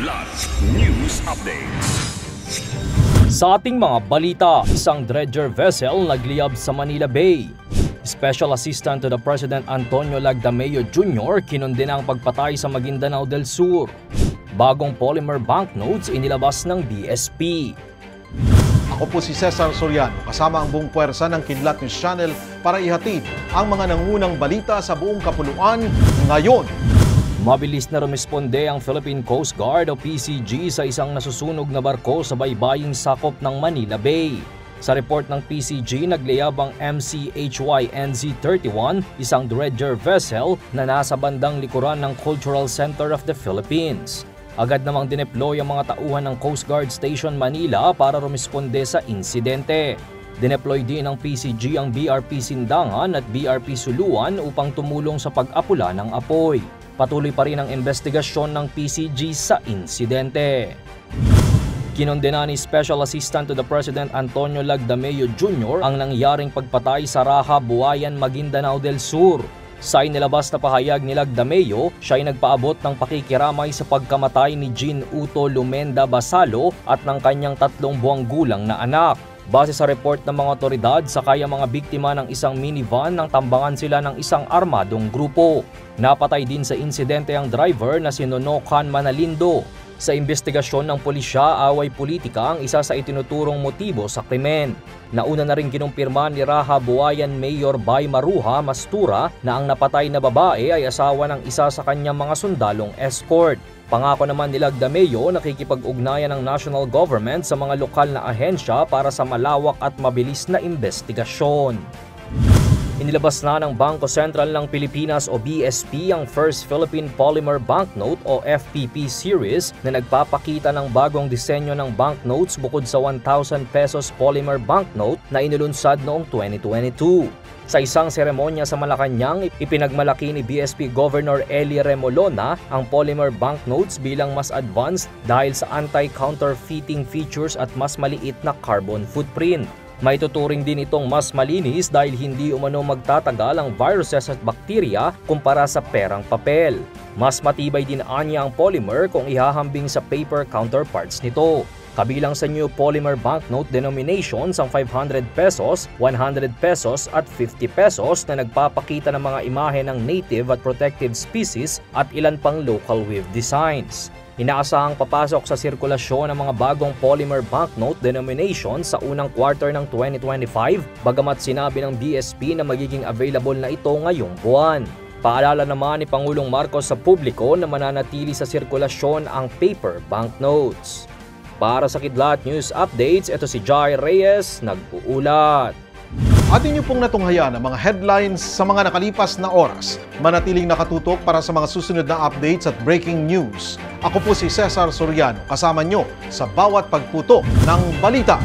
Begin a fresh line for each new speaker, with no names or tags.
Kidlat News Updates.
Sa ating mga balita, isang dredger vessel nagliyab sa Manila Bay. Special Assistant to the President Antonio Lagdameo Jr. kinundina ang pagpatay sa Maguindanao del Sur. Bagong polymer banknotes inilabas ng BSP.
Ako po si Cesar Soriano, kasama ang buong puwersa ng Kidlat News Channel para ihatid ang mga nangunang balita sa buong kapuluan ngayon.
Mabilis na rumisponde ang Philippine Coast Guard o PCG sa isang nasusunog na barko sa baybaying sakop ng Manila Bay. Sa report ng PCG, nagliyab ang MCHY NZ-31, isang dredger vessel na nasa bandang likuran ng Cultural Center of the Philippines. Agad namang dineploy ang mga tauhan ng Coast Guard Station Manila para rumisponde sa insidente. Dineploy din ng PCG ang BRP Sindangan at BRP Suluan upang tumulong sa pag-apula ng apoy. Patuloy pa rin ang investigasyon ng PCG sa insidente. Kinondena ni Special Assistant to the President Antonio Lagdameo Jr. ang nangyaring pagpatay sa Raha, Buayan, Maguindanao del Sur. Sa inilabas na pahayag ni Lagdameo, siya ay nagpaabot ng pakikiramay sa pagkamatay ni Jean Uto Lumenda Basalo at ng kanyang 3 buwang gulang na anak. Base sa report ng mga otoridad, sakay ang mga biktima ng isang minivan nang tambangan sila ng isang armadong grupo. Napatay din sa insidente ang driver na si Nonokan Manalindo. Sa investigasyon ng pulisya, away politika ang isa sa itinuturong motibo sa krimen. Nauna na rin kinumpirma ni Raha Buayan Mayor Bay Maruha Mastura na ang napatay na babae ay asawa ng isa sa kanyang mga sundalong escort. Pangako naman ni Lagdameo na nakikipag-ugnayan ng national government sa mga lokal na ahensya para sa malawak at mabilis na investigasyon. Inilabas na ng Bangko Sentral ng Pilipinas o BSP ang First Philippine Polymer Banknote o FPP series na nagpapakita ng bagong disenyo ng banknotes bukod sa 1,000 pesos polymer banknote na inulunsad noong 2022. Sa isang seremonya sa Malacanang, ipinagmalaki ni BSP Governor Eli Remolona ang polymer banknotes bilang mas advanced dahil sa anti-counterfeiting features at mas maliit na carbon footprint. Maituturing din itong mas malinis dahil hindi umano magtatagal ang viruses at bakterya kumpara sa perang papel. Mas matibay din anya ang polymer kung ihahambing sa paper counterparts nito. Kabilang sa new polymer banknote denominations ang 500 pesos, 100 pesos at 50 pesos na nagpapakita ng mga imahe ng native at protected species at ilan pang local weave designs. Inaasahang papasok sa sirkulasyon ang mga bagong polymer banknote denominations sa unang quarter ng 2025, bagamat sinabi ng BSP na magiging available na ito ngayong buwan. Paalala naman ni Pangulong Marcos sa publiko na mananatili sa sirkulasyon ang paper banknotes. Para sa Kidlat News Updates, ito si Jai Reyes, nag-uulat.
Atin niyo pong natunghayan ang mga headlines sa mga nakalipas na oras. Manatiling nakatutok para sa mga susunod na updates at breaking news. Ako po si Cesar Soriano, kasama niyo sa bawat pagputo ng balita.